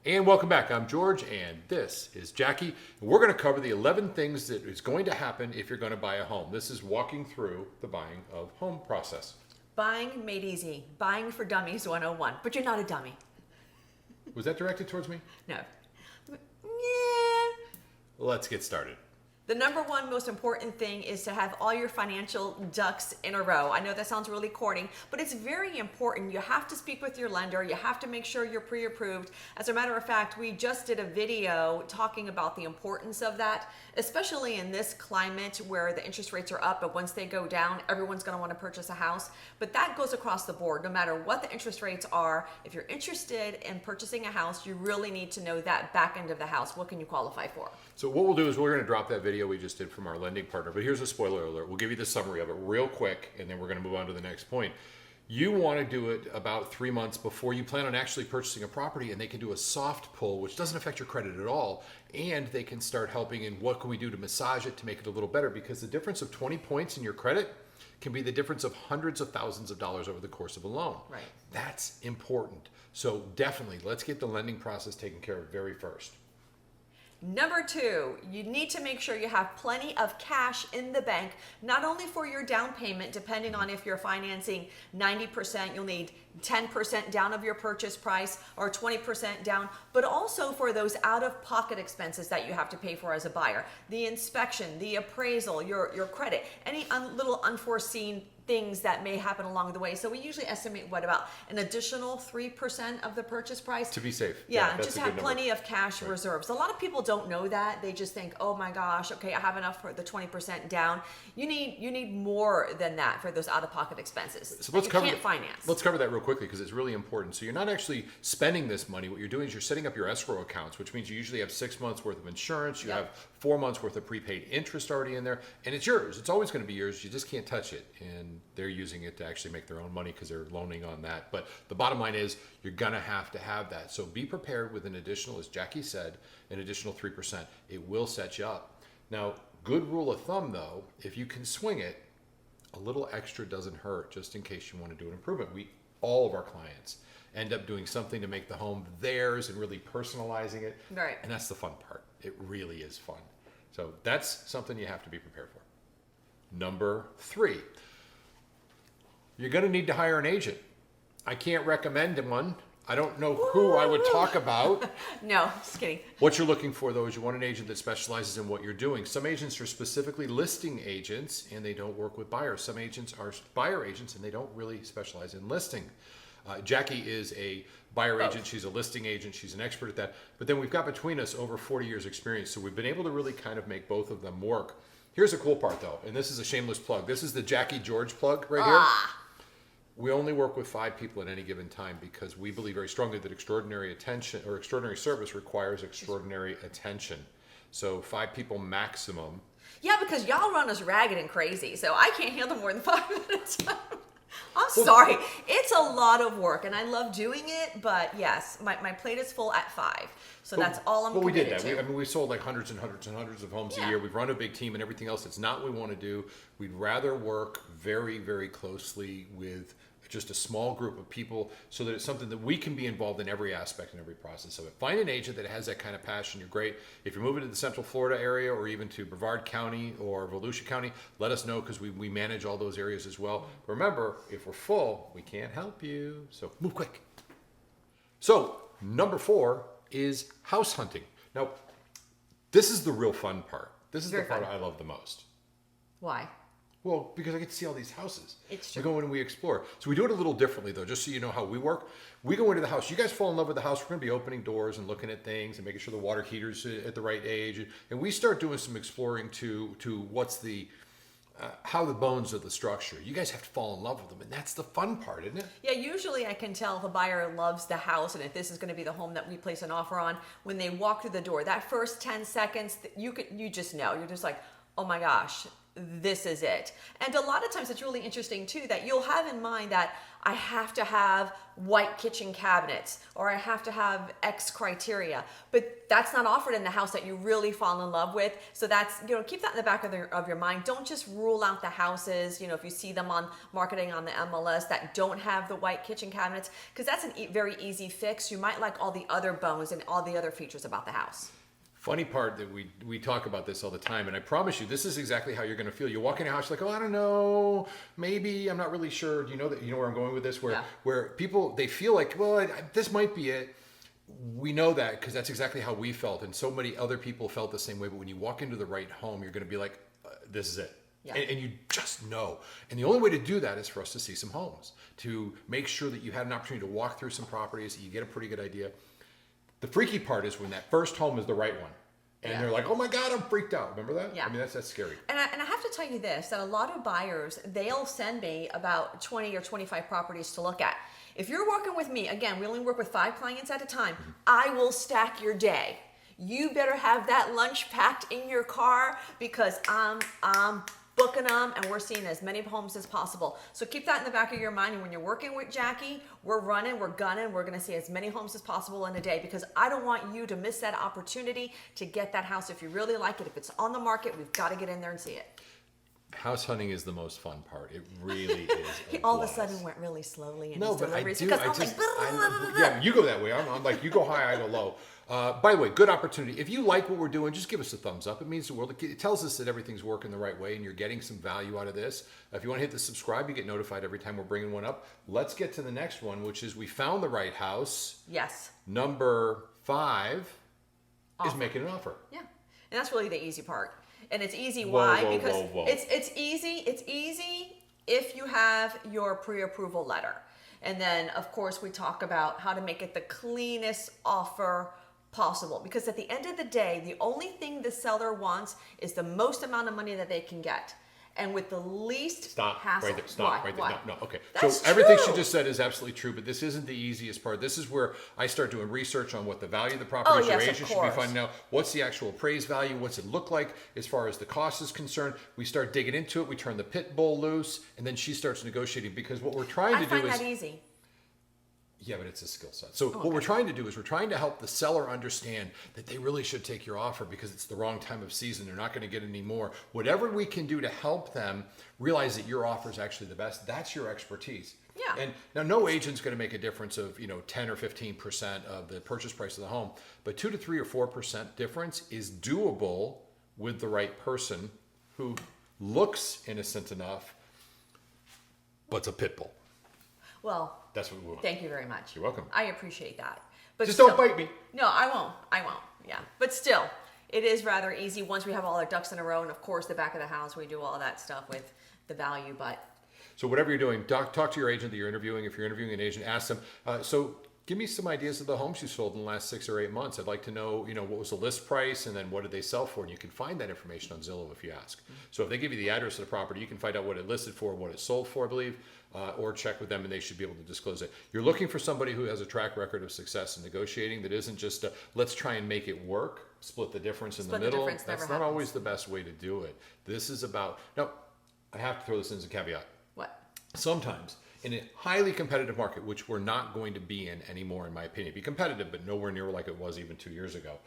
And welcome back. I'm George, and this is Jackie. And we're going to cover the 11 things that is going to happen if you're going to buy a home. This is walking through the buying of home process. Buying made easy. Buying for dummies 101. But you're not a dummy. Was that directed towards me? No. Yeah. Let's get started. The number one most important thing is to have all your financial ducks in a row. I know that sounds really corny, but it's very important. You have to speak with your lender. You have to make sure you're pre-approved. As a matter of fact, we just did a video talking about the importance of that, especially in this climate where the interest rates are up, but once they go down, everyone's going to want to purchase a house. But that goes across the board. No matter what the interest rates are, if you're interested in purchasing a house, you really need to know that back end of the house. What can you qualify for? So what we'll do is we're going to drop that video we just did from our lending partner, but here's a spoiler alert. We'll give you the summary of it real quick, and then we're going to move on to the next point. You want to do it about 3 months before you plan on actually purchasing a property, and they can do a soft pull, which doesn't affect your credit at all, and they can start helping in what can we do to massage it to make it a little better, because the difference of 20 points in your credit can be the difference of hundreds of thousands of dollars over the course of a loan. Right. That's important. So definitely, let's get the lending process taken care of very first. Number two, you need to make sure you have plenty of cash in the bank, not only for your down payment, depending on if you're financing 90%, you'll need 10% down of your purchase price or 20% down, but also for those out-of-pocket expenses that you have to pay for as a buyer. The inspection, the appraisal, your credit, any little unforeseen things that may happen along the way. So we usually estimate about an additional 3% of the purchase price. To be safe. Yeah, that's just a have good plenty number. of cash reserves. A lot of people don't know that. They just think, oh my gosh, okay, I have enough for the 20% down. You need more than that for those out-of-pocket expenses. So let's cover can't finance. Let's cover that real quickly because it's really important. So you're not actually spending this money. What you're doing is you're setting up your escrow accounts, which means you usually have 6 months worth of insurance. You have 4 months worth of prepaid interest already in there, and it's yours. It's always going to be yours. You just can't touch it, and they're using it to actually make their own money because they're loaning on that. But the bottom line is you're going to have that. So be prepared with an additional, as Jackie said, an additional 3%. It will set you up. Now, good rule of thumb though, if you can swing it, a little extra doesn't hurt, just in case you want to do an improvement. All of our clients end up doing something to make the home theirs and really personalizing it. Right. And that's the fun part. It really is fun. So that's something you have to be prepared for. Number 3, you're going to need to hire an agent. I can't recommend one. I don't know who I would talk about. No, just kidding. What you're looking for, though, is you want an agent that specializes in what you're doing. Some agents are specifically listing agents, and they don't work with buyers. Some agents are buyer agents, and they don't really specialize in listing. Jackie is a buyer agent. She's a listing agent. She's an expert at that. But then we've got between us over 40 years experience, so we've been able to really kind of make both of them work. Here's the cool part, though, and this is a shameless plug. This is the Jackie George plug right here. We only work with 5 people at any given time because we believe very strongly that extraordinary attention or extraordinary service requires extraordinary attention. So 5 people maximum. Yeah, because y'all run us ragged and crazy, so I can't handle more than 5 minutes. I'm sorry. It's a lot of work, and I love doing it, but yes, my plate is full at 5. So that's all I'm committed to. But we did that. We sold like hundreds and hundreds and hundreds of homes a year. We've run a big team and everything else. It's not what we want to do. We'd rather work very, very closely with just a small group of people so that it's something that we can be involved in every aspect and every process of it. Find an agent that has that kind of passion. You're great. If you're moving to the Central Florida area or even to Brevard County or Volusia County, let us know because we manage all those areas as well. Remember, if we're full, we can't help you. So move quick. So number 4 is house hunting. Now, this is the real fun part. This is the part I love the most. Why? Well, because I get to see all these houses. It's true. We go in and we explore. So we do it a little differently, though, just so you know how we work. We go into the house. You guys fall in love with the house. We're going to be opening doors and looking at things and making sure the water heater's at the right age. And we start doing some exploring to what's the how the bones of the structure. You guys have to fall in love with them, and that's the fun part, isn't it? Yeah, usually I can tell if a buyer loves the house and if this is going to be the home that we place an offer on when they walk through the door. That first 10 seconds, you just know. You're just like, oh my gosh, this is it. And a lot of times it's really interesting too that you'll have in mind that I have to have white kitchen cabinets or I have to have X criteria, but that's not offered in the house that you really fall in love with. So that's, keep that in the back of your mind. Don't just rule out the houses, if you see them on marketing on the MLS that don't have the white kitchen cabinets, because that's a very easy fix. You might like all the other bones and all the other features about the house. Funny part that we talk about this all the time, and I promise you, this is exactly how you're going to feel. You walk in a house, you're like, oh, I don't know, maybe, I'm not really sure. Do you know that? You know where I'm going with this? Where people, they feel like, well, this might be it. We know that because that's exactly how we felt, and so many other people felt the same way. But when you walk into the right home, you're going to be like, this is it. Yeah. And you just know. And the only way to do that is for us to see some homes, to make sure that you had an opportunity to walk through some properties, you get a pretty good idea. The freaky part is when that first home is the right one. And they're like, oh my God, I'm freaked out. Remember that? Yeah. I mean, that's scary. And I have to tell you this, that a lot of buyers, they'll send me about 20 or 25 properties to look at. If you're working with me, again, we only work with 5 clients at a time, I will stack your day. You better have that lunch packed in your car because I'm booking them and we're seeing as many homes as possible. So keep that in the back of your mind. And when you're working with Jackie, we're running, we're gunning, we're going to see as many homes as possible in a day because I don't want you to miss that opportunity to get that house. If you really like it, if it's on the market, we've got to get in there and see it. House hunting is the most fun part. It really is. He all of a sudden went really slowly in no, his but deliveries I do. Yeah, you go that way. I'm like, you go high, I go low. By the way, good opportunity. If you like what we're doing, just give us a thumbs up. It means the world. It tells us that everything's working the right way and you're getting some value out of this. If you want to hit the subscribe, you get notified every time we're bringing one up. Let's get to the next one, which is we found the right house. Yes. Number 5 is making an offer. Yeah, and that's really the easy part. And it's easy. Whoa, why? whoa, because whoa, whoa. It's easy. It's easy if you have your pre-approval letter. And then, of course, we talk about how to make it the cleanest offer possible. Because at the end of the day, the only thing the seller wants is the most amount of money that they can get. And with the least hassle. Right there. Stop right there. Why? No, okay. That's so everything true. she just said is absolutely true, but this isn't the easiest part. This is where I start doing research on what the value of the property is. Yes, Your of agent should be course. finding out what's the actual appraised value, what's it look like as far as the cost is concerned. We start digging into it, we turn the pit bull loose, and then she starts negotiating because what we're trying to do is... I find that easy. Yeah, but it's a skill set. So what we're trying to do is we're trying to help the seller understand that they really should take your offer because it's the wrong time of season. They're not going to get any more. Whatever we can do to help them realize that your offer is actually the best, that's your expertise. Yeah. And now no agent's going to make a difference of 10 or 15% of the purchase price of the home, but 2 to 3 or 4% difference is doable with the right person who looks innocent enough, but's a pit bull. Well, that's what we want. Thank you very much. You're welcome. I appreciate that. But Just still, don't bite me. No, I won't. Yeah. But still, it is rather easy once we have all our ducks in a row. And of course, the back of the house, we do all that stuff with the value. But so whatever you're doing, talk to your agent that you're interviewing. If you're interviewing an agent, ask them. So give me some ideas of the homes you sold in the last 6 or 8 months. I'd like to know, what was the list price and then what did they sell for? And you can find that information on Zillow if you ask. So if they give you the address of the property, you can find out what it listed for, what it sold for, I believe, or check with them and they should be able to disclose it. You're looking for somebody who has a track record of success in negotiating that isn't just let's try and make it work, split the difference in the middle. That's not always the best way to do it. This is about, now, I have to throw this in as a caveat. what? Sometimes in a highly competitive market, which we're not going to be in anymore, in my opinion, be competitive, but nowhere near like it was even 2 years ago.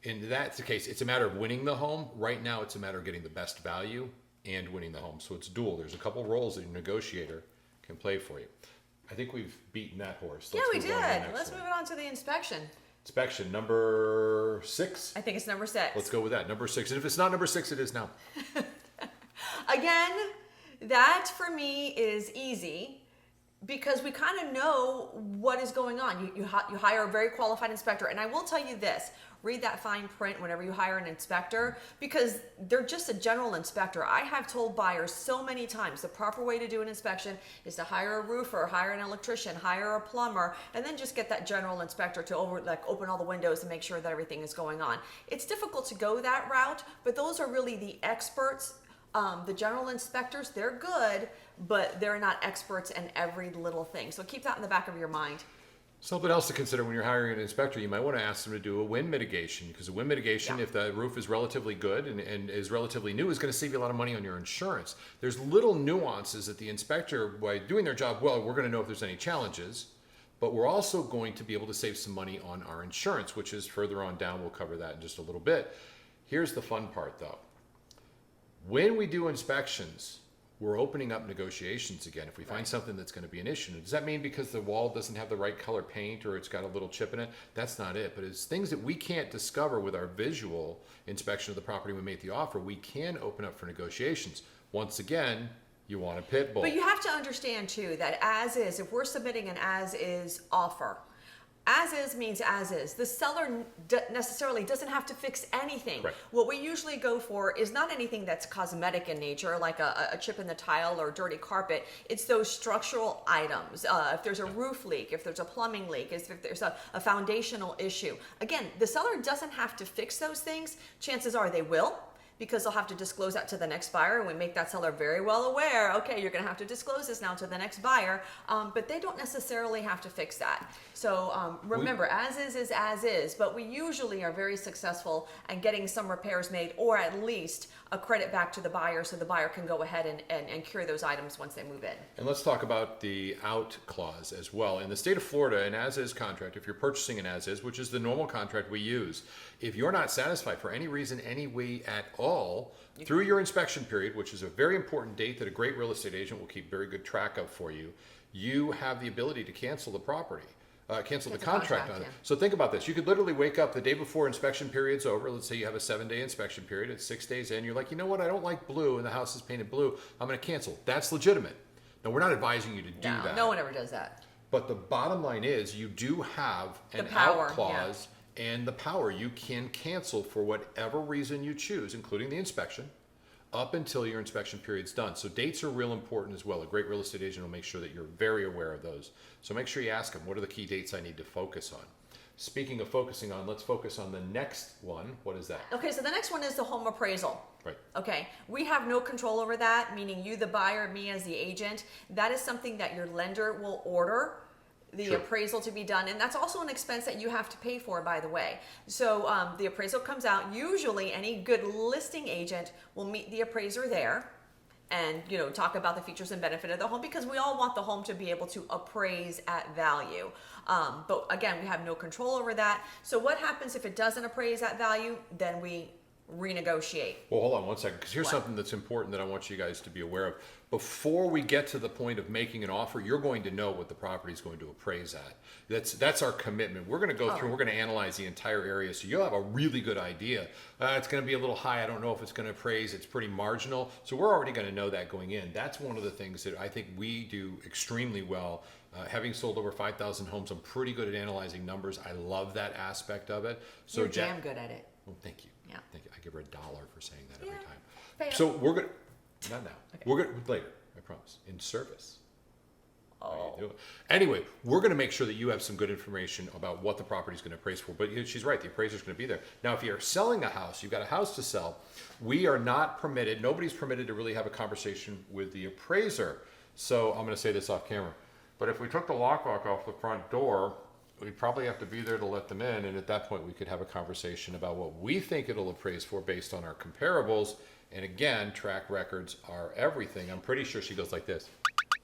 And that's the case. It's a matter of winning the home. Right now, it's a matter of getting the best value and winning the home. So it's dual. There's a couple roles that a negotiator can play for you. I think we've beaten that horse. Yeah, we did. Let's move on to the inspection. Inspection number 6. I think it's number 6. Let's go with that. Number 6. And if it's not number 6, it is now. Again, that for me is easy because we kind of know what is going on. You hire a very qualified inspector. And I will tell you this, read that fine print whenever you hire an inspector because they're just a general inspector. I have told buyers so many times the proper way to do an inspection is to hire a roofer, hire an electrician, hire a plumber, and then just get that general inspector to open all the windows and make sure that everything is going on. It's difficult to go that route, but those are really the experts. The general inspectors, they're good, but they're not experts in every little thing. So keep that in the back of your mind. Something else to consider when you're hiring an inspector, you might want to ask them to do a wind mitigation, because a wind mitigation, Yeah. if the roof is relatively good and is relatively new, is going to save you a lot of money on your insurance. There's little nuances that the inspector, by doing their job well, we're going to know if there's any challenges, but we're also going to be able to save some money on our insurance, which is further on down. We'll cover that in just a little bit. Here's the fun part though. When we do inspections, we're opening up negotiations again. If we find something that's going to be an issue, does that mean because the wall doesn't have the right color paint or it's got a little chip in it? That's not it. But it's things that we can't discover with our visual inspection of the property when we make the offer. We can open up for negotiations. Once again, you want a pit bull. But you have to understand too that as is, if we're submitting an as is offer, as is means as is. The seller necessarily doesn't have to fix anything. Right. What we usually go for is not anything that's cosmetic in nature, like a chip in the tile or dirty carpet. It's those structural items. If there's a roof leak, if there's a plumbing leak, if there's a foundational issue. Again, the seller doesn't have to fix those things. Chances are they will, because they'll have to disclose that to the next buyer, and we make that seller very well aware, okay, you're gonna have to disclose this now to the next buyer, but they don't necessarily have to fix that. So remember, as is, but we usually are very successful at getting some repairs made, or at least a credit back to the buyer so the buyer can go ahead and cure those items once they move in. And let's talk about the out clause as well. In the state of Florida, an as-is contract, if you're purchasing an as-is, which is the normal contract we use, if you're not satisfied for any reason, any way at all, through your inspection period, which is a very important date that a great real estate agent will keep very good track of for you, you have the ability to cancel the property. Cancel the contract on it. Yeah. So think about this. You could literally wake up the day before inspection period's over. Let's say you have a 7-day inspection period. It's 6 days in. You're like, you know what? I don't like blue and the house is painted blue. I'm going to cancel. That's legitimate. Now, we're not advising you to do that. No one ever does that. But the bottom line is you do have an power, out clause and the power. You can cancel for whatever reason you choose, including the inspection, up until your inspection period's done. So dates are real important as well. A great real estate agent will make sure that you're very aware of those. So make sure you ask them, what are the key dates I need to focus on? Speaking of focusing on, let's focus on the next one. What is that? Okay, so the next one is the home appraisal. Right. Okay, we have no control over that, meaning you, the buyer, me as the agent. That is something that your lender will order the Sure. appraisal to be done, and that's also an expense that you have to pay for, by the way. So the appraisal comes out. Usually any good listing agent will meet the appraiser there and talk about the features and benefit of the home, because we all want the home to be able to appraise at value. But again, we have no control over that. So what happens if it doesn't appraise at value? Then we renegotiate. Well, hold on one second, because here's What? something that's important that I want you guys to be aware of. Before we get to the point of making an offer, you're going to know what the property is going to appraise at. That's our commitment. We're going to go through, we're going to analyze the entire area, so you'll have a really good idea. It's going to be a little high. I don't know if it's going to appraise. It's pretty marginal. So we're already going to know that going in. That's one of the things that I think we do extremely well. Having sold over 5,000 homes, I'm pretty good at analyzing numbers. I love that aspect of it. So You're damn good at it. Well, thank you. Yeah. Thank you. I give her $1 for saying that every Yeah. time. Pay up. So we're gonna not now. We're gonna later. I promise. In service. How you doing? Anyway, we're going to make sure that you have some good information about what the property is going to appraise for. But she's right, the appraiser's going to be there. Now, if you're selling a house, you've got a house to sell, we are not permitted, nobody's permitted to really have a conversation with the appraiser. So I'm going to say this off camera. But if we took the lockbox off the front door, we'd probably have to be there to let them in. And at that point, we could have a conversation about what we think it'll appraise for based on our comparables. And again, track records are everything. I'm pretty sure she goes like this.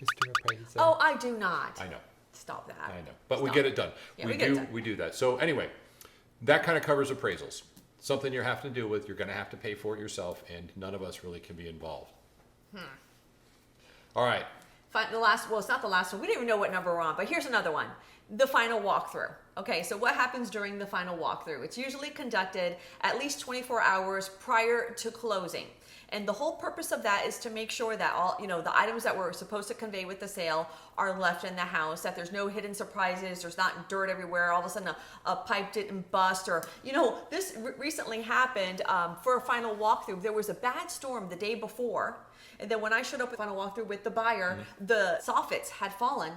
Mr. Appraiser. Oh, I do not. I know. Stop that. I know. But we Stop. get it done. Yeah, we get it done. We do that. So anyway, that kind of covers appraisals. Something you're having to deal with. You're going to have to pay for it yourself, and none of us really can be involved. All right. The last, well, it's not the last one. We didn't even know what number we're on, but here's another one. The final walkthrough. Okay, so what happens during the final walkthrough? It's usually conducted at least 24 hours prior to closing. And the whole purpose of that is to make sure that all, the items that we're supposed to convey with the sale are left in the house, that there's no hidden surprises, there's not dirt everywhere, all of a sudden a pipe didn't bust, or, this recently happened for a final walkthrough. There was a bad storm the day before, and then when I showed up at final walkthrough with the buyer, the soffits had fallen.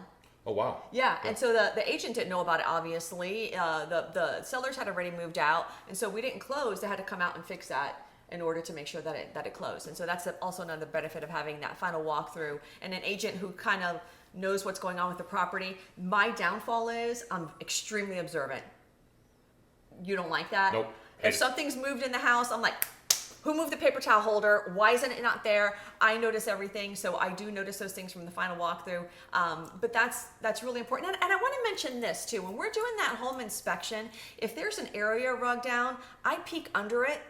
Oh, wow. Yeah, and so the agent didn't know about it, obviously. The sellers had already moved out, and so we didn't close. They had to come out and fix that in order to make sure that it closed. And so that's also another benefit of having that final walkthrough and an agent who kind of knows what's going on with the property. My downfall is I'm extremely observant. You don't like that? Nope. If something's moved in the house, I'm like, who moved the paper towel holder? Why isn't it not there? I notice everything, so I do notice those things from the final walkthrough. But that's really important. And I want to mention this too. When we're doing that home inspection, if there's an area rug down, I peek under it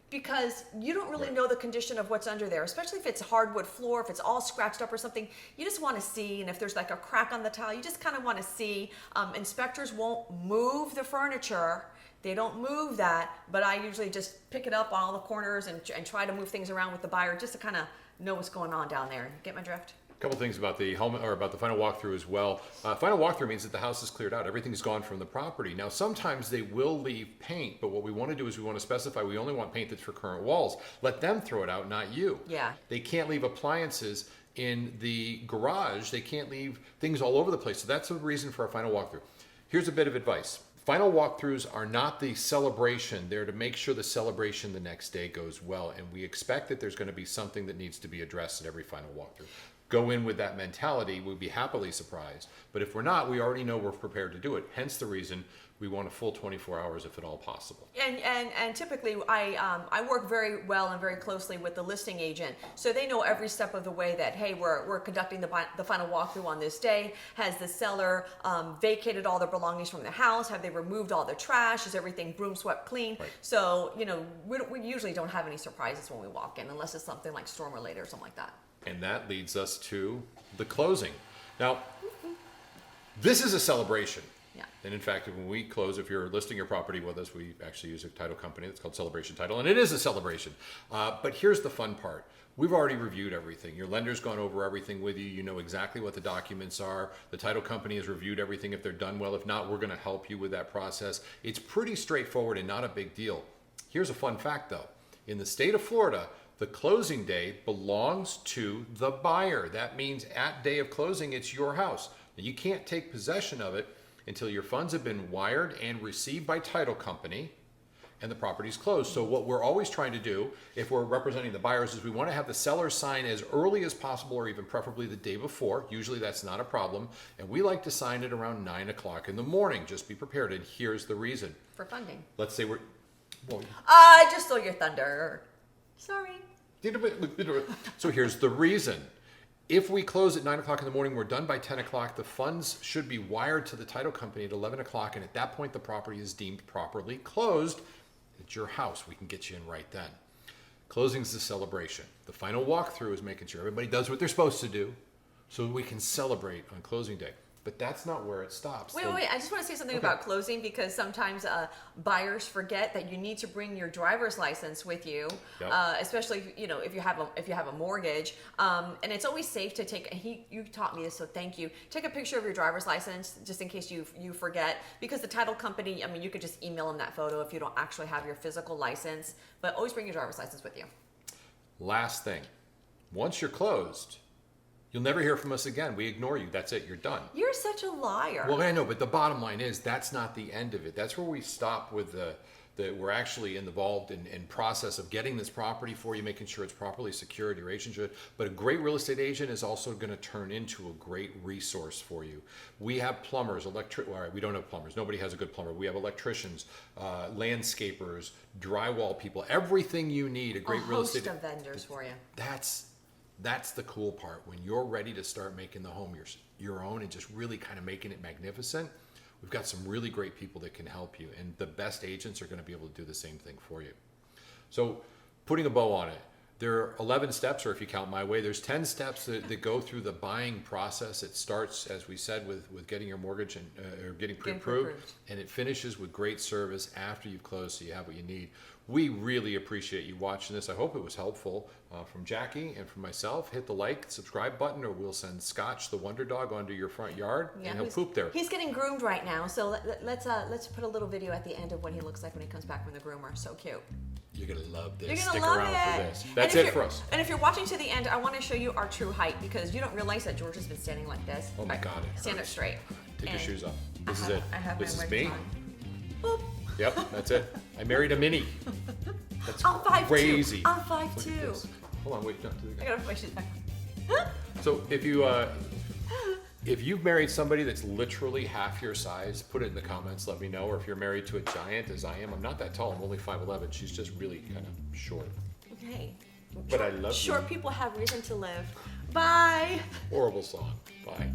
because you don't really know the condition of what's under there, especially if it's hardwood floor, if it's all scratched up or something. You just want to see, and if there's like a crack on the tile, you just kind of want to see. Inspectors won't move the furniture. They don't move that, but I usually just pick it up on all the corners and try to move things around with the buyer just to kind of know what's going on down there. Get my drift? A couple things about the home or about the final walkthrough as well. Final walkthrough means that the house is cleared out. Everything's gone from the property. Now, sometimes they will leave paint, but what we want to do is we want to specify we only want paint that's for current walls. Let them throw it out, not you. Yeah. They can't leave appliances in the garage. They can't leave things all over the place. So that's the reason for our final walkthrough. Here's a bit of advice. Final walkthroughs are not the celebration. They're to make sure the celebration the next day goes well. And we expect that there's going to be something that needs to be addressed at every final walkthrough. Go in with that mentality, we'll be happily surprised. But if we're not, we already know we're prepared to do it. Hence the reason we want a full 24 hours if at all possible. And typically I work very well and very closely with the listing agent, so they know every step of the way that, hey, we're conducting the final walkthrough on this day. Has the seller vacated all their belongings from the house? Have they removed all the trash? Is everything broom swept clean? Right. So, we usually don't have any surprises when we walk in, unless it's something like storm related or something like that. And that leads us to the closing. Now, this is a celebration. Yeah. And in fact, when we close, if you're listing your property with us, we actually use a title company that's called Celebration Title, and it is a celebration. But here's the fun part. We've already reviewed everything. Your lender's gone over everything with you. You know exactly what the documents are. The title company has reviewed everything if they're done well. If not, we're going to help you with that process. It's pretty straightforward and not a big deal. Here's a fun fact, though. In the state of Florida, the closing day belongs to the buyer. That means at day of closing, it's your house. Now, you can't take possession of it until your funds have been wired and received by title company and the property's closed. So what we're always trying to do, if we're representing the buyers, is we want to have the seller sign as early as possible, or even preferably the day before. Usually that's not a problem. And we like to sign it around 9 o'clock in the morning. Just be prepared. And here's the reason. For funding. Let's say we're... Well, I just stole your thunder. Sorry. So here's the reason. If we close at 9 o'clock in the morning, we're done by 10 o'clock. The funds should be wired to the title company at 11 o'clock. And at that point, the property is deemed properly closed. It's your house. We can get you in right then. Closing's the celebration. The final walkthrough is making sure everybody does what they're supposed to do so we can celebrate on closing day. But that's not where it stops. Wait. I just want to say something about closing, because sometimes buyers forget that you need to bring your driver's license with you, Yep. Especially if you have a mortgage. And it's always safe to take. You taught me this, so thank you. Take a picture of your driver's license just in case you forget, because the title company. I mean, you could just email them that photo if you don't actually have your physical license. But always bring your driver's license with you. Last thing, once you're closed, you'll never hear from us again. We ignore you. That's it. You're done. You're such a liar. Well, I know, but the bottom line is that's not the end of it. That's where we stop with we're actually involved in process of getting this property for you, making sure it's properly secured, your agent should. But a great real estate agent is also going to turn into a great resource for you. We have plumbers, we don't have plumbers. Nobody has a good plumber. We have electricians, landscapers, drywall people, everything you need. A great real estate. A host of vendors for you. That's the cool part. When you're ready to start making the home your own and just really kind of making it magnificent, we've got some really great people that can help you. And the best agents are going to be able to do the same thing for you. So putting a bow on it, there are 11 steps, or if you count my way, there's 10 steps that go through the buying process. It starts, as we said, with getting your mortgage and or getting pre-approved, and it finishes with great service after you've closed so you have what you need. We really appreciate you watching this. I hope it was helpful. From Jackie and from myself, hit the like, subscribe button, or we'll send Scotch, the Wonder Dog, onto your front yard, and he'll poop there. He's getting groomed right now, so let's put a little video at the end of what he looks like when he comes back from the groomer. So cute. You're going to love this. You're gonna Stick love around it. for this. That's it for us. And if you're watching to the end, I want to show you our true height, because you don't realize that George has been standing like this. Oh my God, it Stand up hurts. straight. Take your shoes off. This is I it. have This my is wedges me. on. Boop. Yep, that's it. I married a mini. That's I'm 5'2". crazy. I'm Look at 5'2". this. Hold on, wait. No, do it I again. gotta put my shoes back. So if you If you've married somebody that's literally half your size, put it in the comments, let me know. Or if you're married to a giant, as I am, I'm not that tall, I'm only 5'11". She's just really kind of short. Okay. But I love Short you. people have reason to live. Bye. Horrible song. Bye.